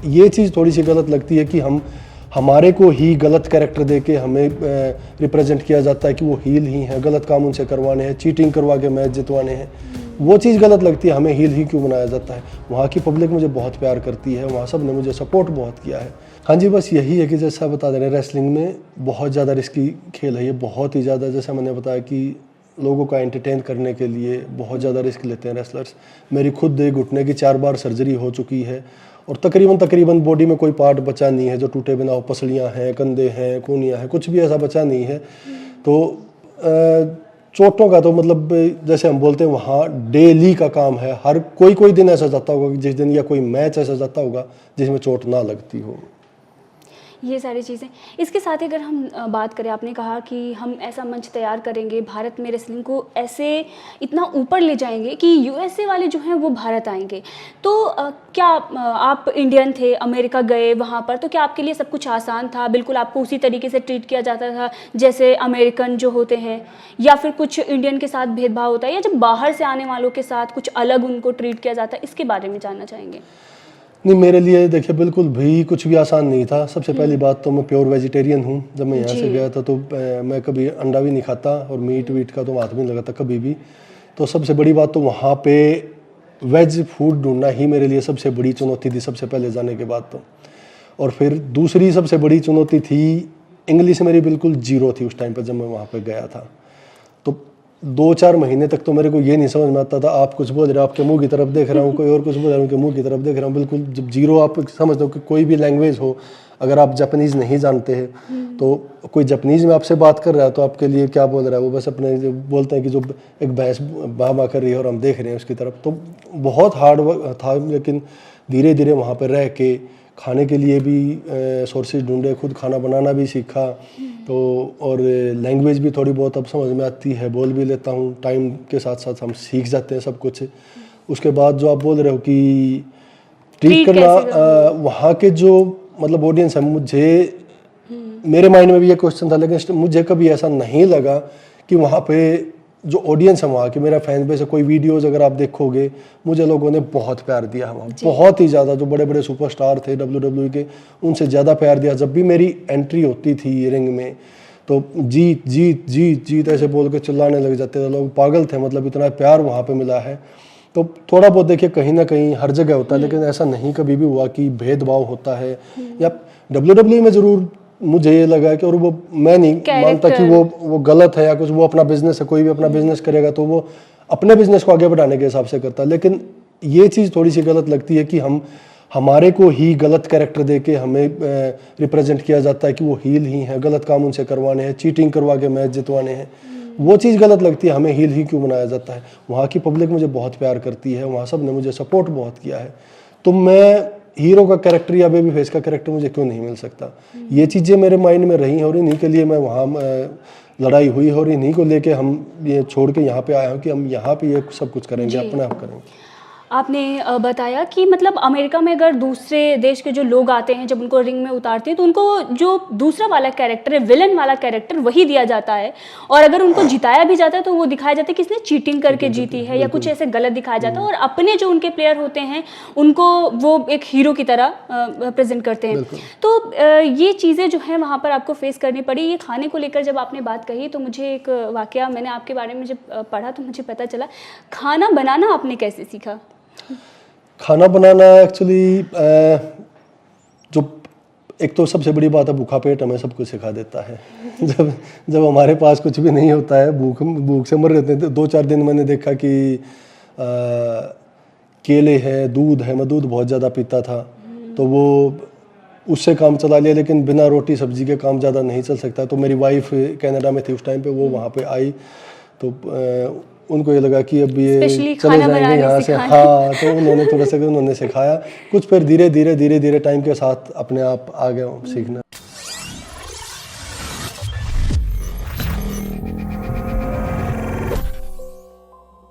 ये चीज़ थोड़ी सी गलत लगती है कि हमारे को ही गलत कैरेक्टर दे के हमें रिप्रेजेंट किया जाता है कि वो हील ही हैं, गलत काम उनसे करवाने हैं, चीटिंग करवा के मैच जितवाने हैं। वो चीज़ गलत लगती है, हमें हील ही क्यों बनाया जाता है। वहाँ की पब्लिक मुझे बहुत प्यार करती है, वहाँ सब ने मुझे सपोर्ट बहुत किया है। हाँ जी, बस यही है कि जैसा बता दे रहे हैं, रेसलिंग में बहुत ज़्यादा रिस्की खेल है ये, बहुत ही ज़्यादा। जैसा मैंने बताया कि लोगों का एंटरटेन करने के लिए बहुत ज़्यादा रिस्क लेते हैं रेसलर्स। मेरी खुद घुटने की 4 बार सर्जरी हो चुकी है और तकरीबन बॉडी में कोई पार्ट बचा नहीं है जो टूटे बिना हो। पसलियाँ हैं, कंधे हैं, कूनियाँ हैं, कुछ भी ऐसा बचा नहीं है। तो चोटों का तो मतलब जैसे हम बोलते हैं वहाँ डेली का काम है। हर कोई दिन ऐसा जाता होगा कि जिस दिन, या कोई मैच ऐसा जाता होगा जिसमें चोट ना लगती हो। ये सारी चीज़ें, इसके साथ ही अगर हम बात करें, आपने कहा कि हम ऐसा मंच तैयार करेंगे, भारत में रेसलिंग को ऐसे इतना ऊपर ले जाएंगे कि यूएसए वाले जो हैं वो भारत आएंगे। तो क्या आप इंडियन थे, अमेरिका गए वहाँ पर, तो क्या आपके लिए सब कुछ आसान था? बिल्कुल आपको उसी तरीके से ट्रीट किया जाता था जैसे अमेरिकन जो होते हैं, या फिर कुछ इंडियन के साथ भेदभाव होता है, या जब बाहर से आने वालों के साथ कुछ अलग उनको ट्रीट किया जाता है? इसके बारे में जानना चाहेंगे। नहीं, मेरे लिए देखिए बिल्कुल भी कुछ भी आसान नहीं था। सबसे पहली बात तो मैं प्योर वेजिटेरियन हूँ। जब मैं यहाँ से गया था तो मैं कभी अंडा भी नहीं खाता और मीट वीट का तो हाथ भी नहीं लगाता कभी भी। तो सबसे बड़ी बात तो वहाँ पे वेज फूड ढूंढना ही मेरे लिए सबसे बड़ी चुनौती थी, सबसे पहले जाने के बाद तो। और फिर दूसरी सबसे बड़ी चुनौती थी, इंग्लिश मेरी बिल्कुल जीरो थी उस टाइम पर जब मैं वहाँ पर गया था। तो 2-4 महीने तक तो मेरे को ये नहीं समझ में आता था, आप कुछ बोल रहे हो, आपके मुंह की तरफ देख रहा हूँ, कोई और कुछ बोल रहा है, उनके मुंह की तरफ देख रहा हूँ। बिल्कुल जब जीरो, आप समझ लो कि कोई भी लैंग्वेज हो, अगर आप जापानीज़ नहीं जानते हैं तो कोई जापानीज़ में आपसे बात कर रहा है तो आपके लिए क्या बोल रहा है, वो बस अपने जो बोलते हैं कि जो एक भैंस बाबा कर रही है और हम देख रहे हैं उसकी तरफ। तो बहुत हार्ड वर्क था, लेकिन धीरे धीरे वहाँ पर रह के खाने के लिए भी सोर्सेज ढूंढे, खुद खाना बनाना भी सीखा। तो और लैंग्वेज भी थोड़ी बहुत अब समझ में आती है, बोल भी लेता हूँ। टाइम के साथ साथ हम सीख जाते हैं सब कुछ। उसके बाद जो आप बोल रहे हो कि ट्रीट करना, वहाँ के जो मतलब ऑडियंस है, मुझे मेरे माइंड में भी ये क्वेश्चन था, लेकिन मुझे कभी ऐसा नहीं लगा कि वहाँ पे जो ऑडियंस है वहाँ की, मेरा फैन बेस है, कोई वीडियोस अगर आप देखोगे, मुझे लोगों ने बहुत प्यार दिया वहाँ, बहुत ही ज़्यादा। जो बड़े बड़े सुपरस्टार थे WWE के, उनसे ज़्यादा प्यार दिया। जब भी मेरी एंट्री होती थी रिंग में तो जीत जीत जीत जीत ऐसे बोल के चिल्लाने लग जाते थे लोग, पागल थे। मतलब इतना प्यार वहाँ पे मिला है। तो थोड़ा बहुत देखिए कहीं ना कहीं हर जगह होता है, लेकिन ऐसा नहीं कभी भी हुआ कि भेदभाव होता है। या WWE में ज़रूर मुझे ये लगा कि, और वो मैं नहीं मानता कि वो गलत है या कुछ, वो अपना बिजनेस है, कोई भी अपना बिजनेस करेगा तो वो अपने बिजनेस को आगे बढ़ाने के हिसाब से करता है। लेकिन ये चीज़ थोड़ी सी गलत लगती है कि हमारे को ही गलत कैरेक्टर दे के हमें रिप्रेजेंट किया जाता है कि वो हील ही हैं, गलत काम उनसे करवाने हैं, चीटिंग करवा के मैच जितवाने हैं। वो चीज़ गलत लगती है, हमें हील ही क्यों बनाया जाता है। वहाँ की पब्लिक मुझे बहुत प्यार करती है, वहाँ सब ने मुझे सपोर्ट बहुत किया है। तो मैं हीरो का कैरेक्टर या बेबी फेस का कैरेक्टर मुझे क्यों नहीं मिल सकता, ये चीज़ें मेरे माइंड में रही हैं और इन्हीं के लिए मैं वहाँ लड़ाई हुई है और इन्हीं को लेके हम ये छोड़ के यहाँ पे आए हैं कि हम यहाँ पे ये सब कुछ करेंगे, अपने आप करेंगे। आपने बताया कि मतलब अमेरिका में अगर दूसरे देश के जो लोग आते हैं, जब उनको रिंग में उतारते हैं तो उनको जो दूसरा वाला कैरेक्टर है, विलन वाला कैरेक्टर, वही दिया जाता है। और अगर उनको जिताया भी जाता है तो वो दिखाया जाता है कि इसने चीटिंग करके जीती है या कुछ ऐसे गलत दिखाया जाता है। और अपने जो उनके प्लेयर होते हैं उनको वो एक हीरो की तरह प्रेजेंट करते हैं। तो ये चीज़ें जो हैं वहाँ पर आपको फेस करनी पड़ी। ये खाने को लेकर जब आपने बात कही तो मुझे एक वाकया, मैंने आपके बारे में जब पढ़ा तो मुझे पता चला, खाना बनाना आपने कैसे सीखा? खाना बनाना एक्चुअली जो एक तो सबसे बड़ी बात है, भूखा पेट हमें सब कुछ सिखा देता है। जब हमारे पास कुछ भी नहीं होता है, भूख से मर रहे थे 2-4 दिन, मैंने देखा कि केले हैं, दूध है, मैं दूध बहुत ज़्यादा पीता था तो वो उससे काम चला लिया। लेकिन बिना रोटी सब्जी के काम ज़्यादा नहीं चल सकता। तो मेरी वाइफ कनाडा में थी उस टाइम पे, वो वहाँ पे आई तो उनको ये लगा कि अब ये चले जाएंगे यहाँ से। हाँ, तो उन्होंने थोड़ा सा उन्होंने सिखाया कुछ, फिर धीरे धीरे टाइम के साथ अपने आप आ गया सीखना।